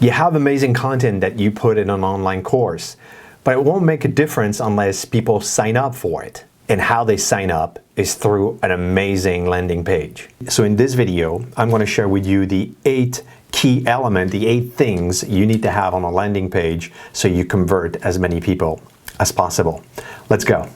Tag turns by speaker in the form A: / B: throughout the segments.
A: You have amazing content that you put in an online course, but it won't make a difference unless people sign up for it. And how they sign up is through an amazing landing page. So in this video, I'm going to share with you the 8 key elements, the 8 things you need to have on a landing page so you convert as many people as possible. Let's go.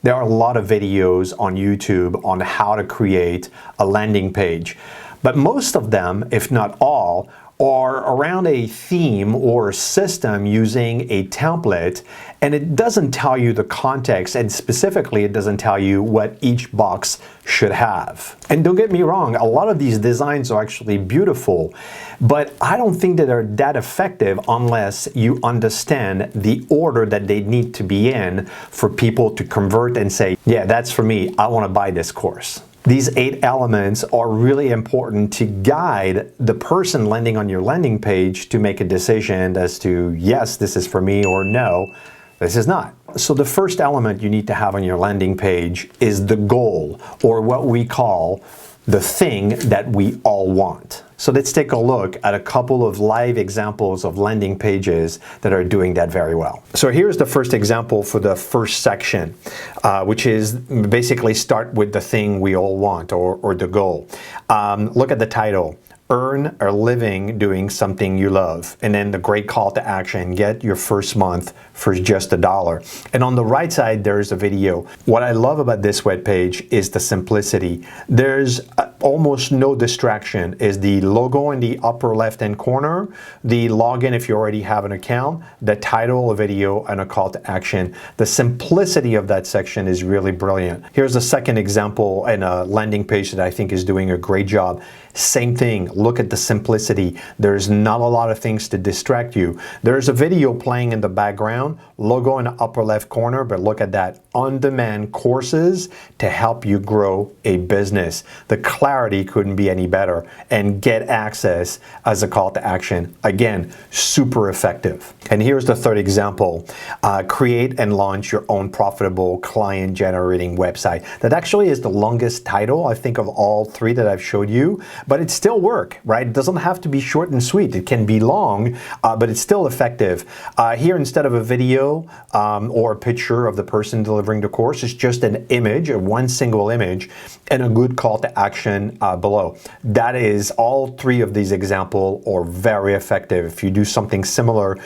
A: There are a lot of videos on YouTube on how to create a landing page, but most of them, if not all, are around a theme or a system using a template, and it doesn't tell you the context, and specifically it doesn't tell you what each box should have. And don't get me wrong, a lot of these designs are actually beautiful, but I don't think that they're that effective unless you understand the order that they need to be in for people to convert and say, yeah, that's for me, I want to buy this course. These 8 elements are really important to guide the person landing on your landing page to make a decision as to, yes, this is for me, or no, this is not. So the first element you need to have on your landing page is the goal, or what we call the thing that we all want. So let's take a look at a couple of live examples of landing pages that are doing that very well. So here's the first example for the first section, which is basically start with the thing we all want, or the goal. Look at the title. Earn a living doing something you love. And then the great call to action, get your first month for just $1. And on the right side, there's a video. What I love about this webpage is the simplicity. There's almost no distraction. Is the logo in the upper left-hand corner, the login if you already have an account, the title, a video, and a call to action. The simplicity of that section is really brilliant. Here's a second example and a landing page that I think is doing a great job. Same thing, look at the simplicity. There's not a lot of things to distract you. There's a video playing in the background, logo in the upper left corner, but look at that, on-demand courses to help you grow a business. The clarity couldn't be any better, and get access as a call to action. Again, super effective. And here's the third example, create and launch your own profitable client generating website. That actually is the longest title, I think, of all 3 that I've showed you. But it still works, right? It doesn't have to be short and sweet. It can be long, but it's still effective. Here, instead of a video or a picture of the person delivering the course, it's just an image, one single image, and a good call to action below. That is, all 3 of these examples are very effective. If you do something similar,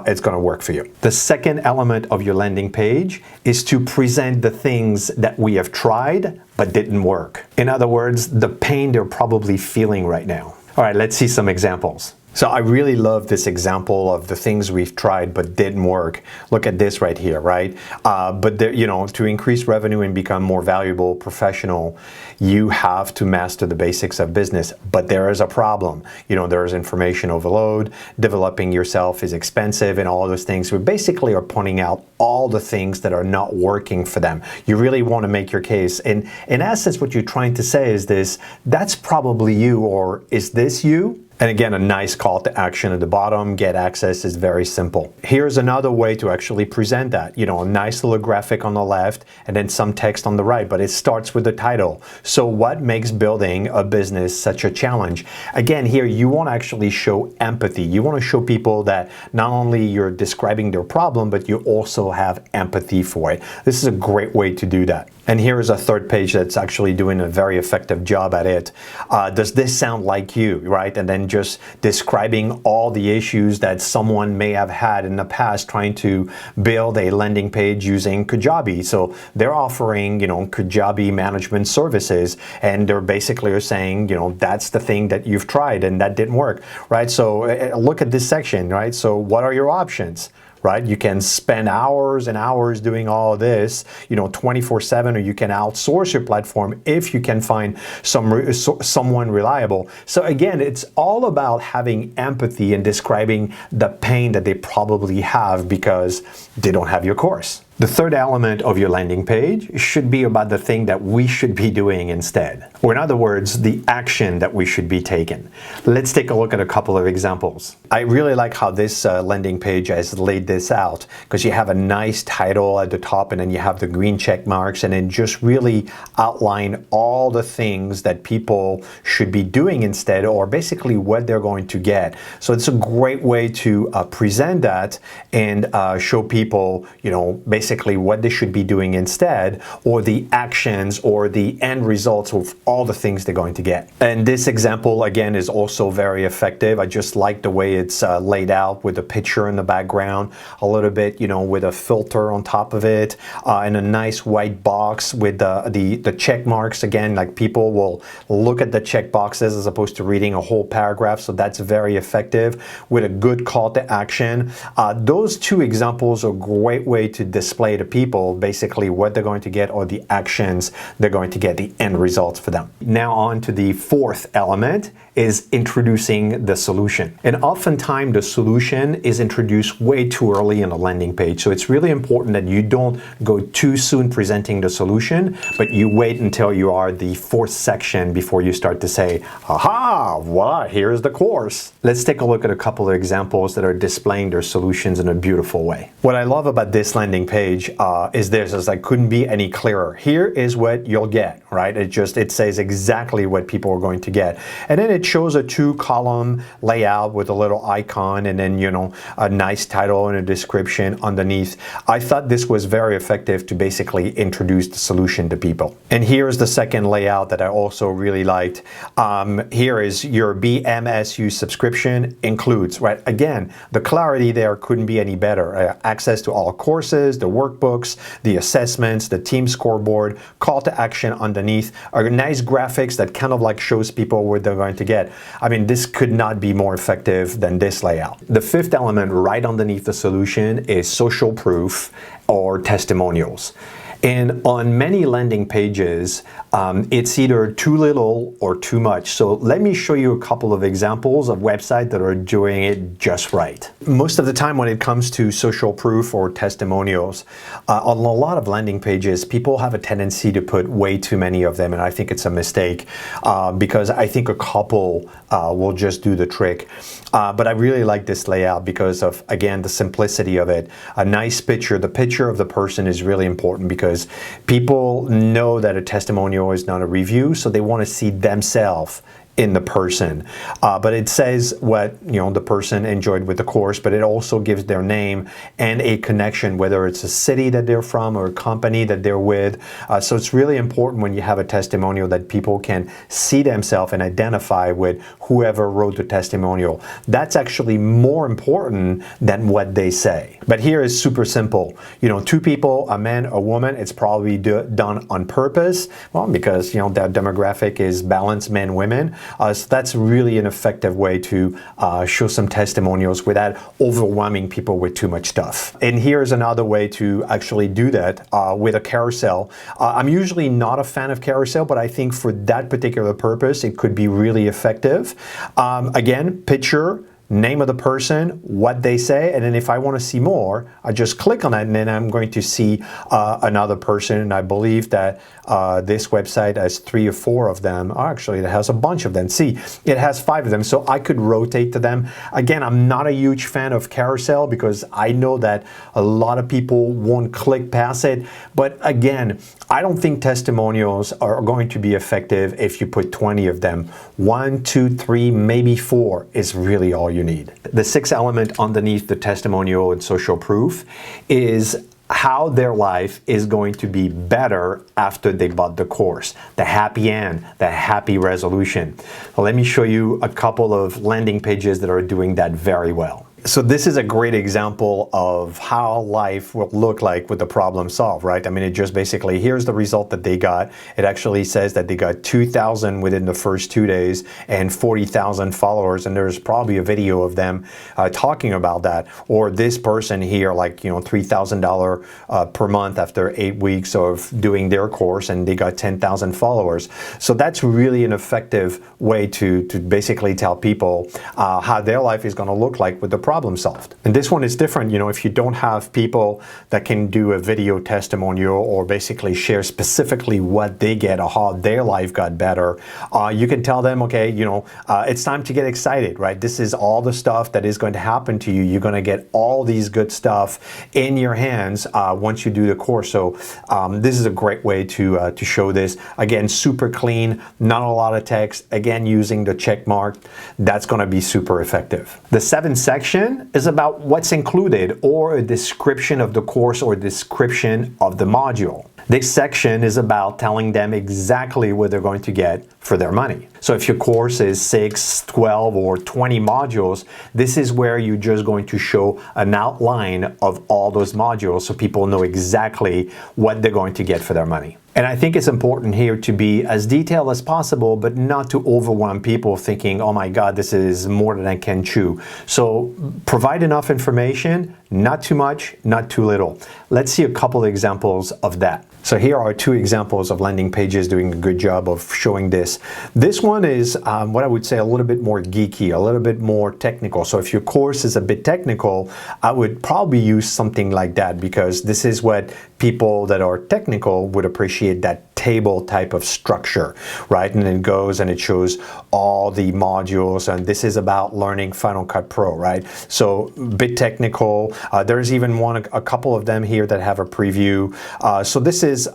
A: it's going to work for you. The second element of your landing page is to present the things that we have tried but didn't work. In other words, the pain they're probably feeling right now. All right, let's see some examples. So I really love this example of the things we've tried but didn't work. Look at this right here, right? But there, to increase revenue and become more valuable professional, you have to master the basics of business. But there is a problem. There is information overload. Developing yourself is expensive, and all those things. We basically are pointing out all the things that are not working for them. You really want to make your case. And in essence, what you're trying to say is this: that's probably you, or is this you? And again, a nice call to action at the bottom. Get access is very simple. Here's another way to actually present that. A nice little graphic on the left and then some text on the right, but it starts with the title. So what makes building a business such a challenge? Again, here you want to actually show empathy. You want to show people that not only you're describing their problem, but you also have empathy for it. This is a great way to do that. And here is a third page that's actually doing a very effective job at it. Does this sound like you, right? And then just describing all the issues that someone may have had in the past trying to build a landing page using Kajabi. So they're offering, Kajabi management services, and they're basically saying, that's the thing that you've tried and that didn't work, right? So look at this section, right? So what are your options? Right? You can spend hours and hours doing all of this, 24/7, or you can outsource your platform if you can find someone reliable. So again, it's all about having empathy and describing the pain that they probably have because they don't have your course. The third element of your landing page should be about the thing that we should be doing instead. Or in other words, the action that we should be taking. Let's take a look at a couple of examples. I really like how this landing page has laid this out, because you have a nice title at the top and then you have the green check marks, and then just really outline all the things that people should be doing instead, or basically what they're going to get. So it's a great way to present that and show people, basically what they should be doing instead, or the actions or the end results of all the things they're going to get. And this example again is also very effective. I just like the way it's laid out with a picture in the background, a little bit, with a filter on top of it, and a nice white box with the check marks. Again, like people will look at the check boxes as opposed to reading a whole paragraph, so that's very effective with a good call to action. Those two examples are a great way to display to people basically what they're going to get, or the actions they're going to get, the end results for them. Now on to the fourth element, is introducing the solution. And oftentimes the solution is introduced way too early in a landing page. So it's really important that you don't go too soon presenting the solution, but you wait until you are the fourth section before you start to say, aha, voila, here's the course. Let's take a look at a couple of examples that are displaying their solutions in a beautiful way. What I love about this landing page is this, is I couldn't be any clearer. Here is what you'll get, right? It says exactly what people are going to get. And then it shows a 2-column layout with a little icon and then, a nice title and a description underneath. I thought this was very effective to basically introduce the solution to people. And here's the second layout that I also really liked. Here is your BMSU subscription includes, right? Again, the clarity there couldn't be any better. Access to all courses, the workbooks, the assessments, the team scoreboard, call to action underneath, are nice graphics that kind of like shows people what they're going to get. I mean, this could not be more effective than this layout. The fifth element right underneath the solution is social proof or testimonials. And on many landing pages, it's either too little or too much. So let me show you a couple of examples of websites that are doing it just right. Most of the time when it comes to social proof or testimonials, on a lot of landing pages, people have a tendency to put way too many of them, and I think it's a mistake because I think a couple will just do the trick. But I really like this layout because of, again, the simplicity of it. A nice picture. The picture of the person is really important because people know that a testimonial is not a review, so they want to see themselves in the person. But it says what the person enjoyed with the course, but it also gives their name and a connection, whether it's a city that they're from or a company that they're with. So it's really important when you have a testimonial that people can see themselves and identify with whoever wrote the testimonial. That's actually more important than what they say. But here is super simple. Two people, a man, a woman, it's probably done on purpose. Well, because that demographic is balanced men, women. So that's really an effective way to show some testimonials without overwhelming people with too much stuff. And here's another way to actually do that with a carousel. I'm usually not a fan of carousel, but I think for that particular purpose, it could be really effective. Again, picture, name of the person, what they say, and then if I want to see more, I just click on that and then I'm going to see another person. And I believe that this website has 3 or 4 of them. Actually, it has a bunch of them. See, it has 5 of them, so I could rotate to them. Again, I'm not a huge fan of carousel because I know that a lot of people won't click past it. But again, I don't think testimonials are going to be effective if you put 20 of them. 1, 2, 3, maybe 4 is really all you need. The sixth element underneath the testimonial and social proof is how their life is going to be better after they bought the course. The happy end, the happy resolution. Well, let me show you a couple of landing pages that are doing that very well. So this is a great example of how life will look like with the problem solved, right? I mean, it just basically, here's the result that they got. It actually says that they got 2,000 within the first 2 days and 40,000 followers. And there's probably a video of them talking about that. Or this person here, like, $3,000 per month after 8 weeks of doing their course, and they got 10,000 followers. So that's really an effective way to basically tell people how their life is going to look like with the problem solved. And this one is different. If you don't have people that can do a video testimonial or basically share specifically what they get or how their life got better, you can tell them, okay, it's time to get excited, right? This is all the stuff that is going to happen to you. You're going to get all these good stuff in your hands once you do the course. So this is a great way to show this. Again, super clean, not a lot of text. Again, using the check mark, that's going to be super effective. The seventh section is about what's included, or a description of the course or description of the module. This section is about telling them exactly what they're going to get for their money. So if your course is 6, 12, or 20 modules, this is where you're just going to show an outline of all those modules so people know exactly what they're going to get for their money. And I think it's important here to be as detailed as possible, but not to overwhelm people thinking, oh my God, this is more than I can chew. So provide enough information, not too much, not too little. Let's see a couple of examples of that. So here are two examples of landing pages doing a good job of showing this. This one is what I would say a little bit more geeky, a little bit more technical. So if your course is a bit technical, I would probably use something like that, because this is what people that are technical would appreciate, that table type of structure, right? And it goes and it shows all the modules, and this is about learning Final Cut Pro, right? So a bit technical. There's even a couple of them here that have a preview. So this is,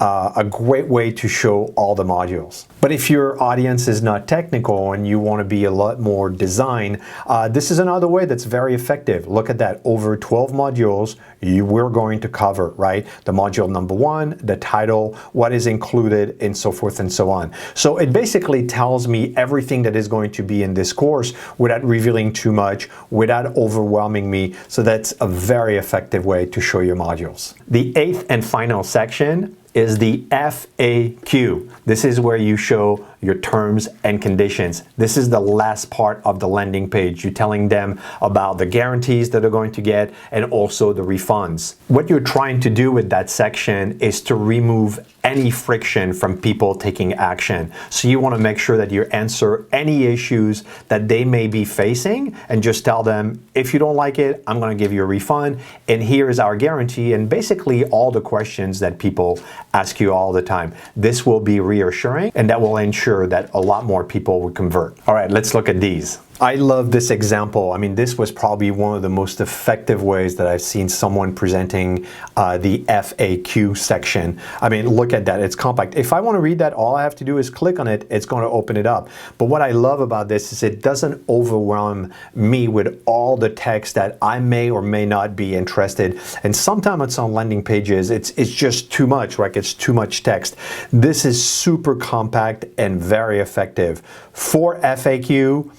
A: a great way to show all the modules. But if your audience is not technical and you want to be a lot more design, this is another way that's very effective. Look at that, over 12 modules we're going to cover, right? The module number 1, the title, what is included, and so forth and so on. So it basically tells me everything that is going to be in this course without revealing too much, without overwhelming me. So that's a very effective way to show your modules. The 8th and final section is the FAQ. This is where you show your terms and conditions. This is the last part of the landing page. You're telling them about the guarantees that they're going to get and also the refunds. What you're trying to do with that section is to remove any friction from people taking action. So you want to make sure that you answer any issues that they may be facing and just tell them, if you don't like it, I'm going to give you a refund, and here is our guarantee, and basically all the questions that people ask you all the time. This will be reassuring, and that will ensure that a lot more people will convert. All right, let's look at these. I love this example. I mean, this was probably one of the most effective ways that I've seen someone presenting the FAQ section. I mean, look at that, it's compact. If I want to read that, all I have to do is click on it, it's going to open it up. But what I love about this is it doesn't overwhelm me with all the text that I may or may not be interested. And sometimes it's on landing pages, it's just too much, right? It's too much text. This is super compact and very effective. For FAQ,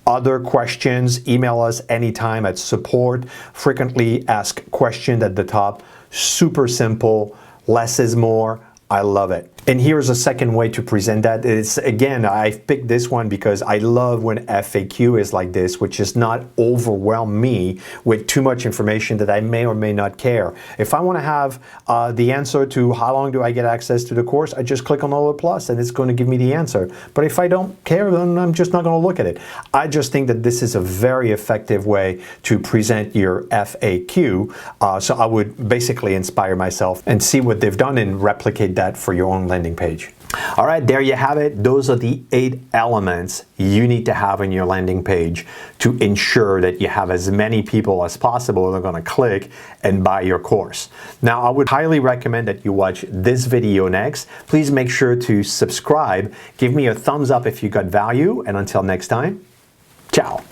A: other questions, email us anytime at support. Frequently asked question at the top. Super simple, less is more. I love it. And here's a second way to present that. It's, again, I've picked this one because I love when FAQ is like this, which is not overwhelm me with too much information that I may or may not care. If I want to have the answer to how long do I get access to the course, I just click on the little plus and it's going to give me the answer. But if I don't care, then I'm just not going to look at it. I just think that this is a very effective way to present your FAQ. So I would basically inspire myself and see what they've done and replicate that for your own landing page. All right, there you have it. Those are the 8 elements you need to have in your landing page to ensure that you have as many people as possible that are going to click and buy your course. Now, I would highly recommend that you watch this video next. Please make sure to subscribe. Give me a thumbs up if you got value. And until next time, ciao.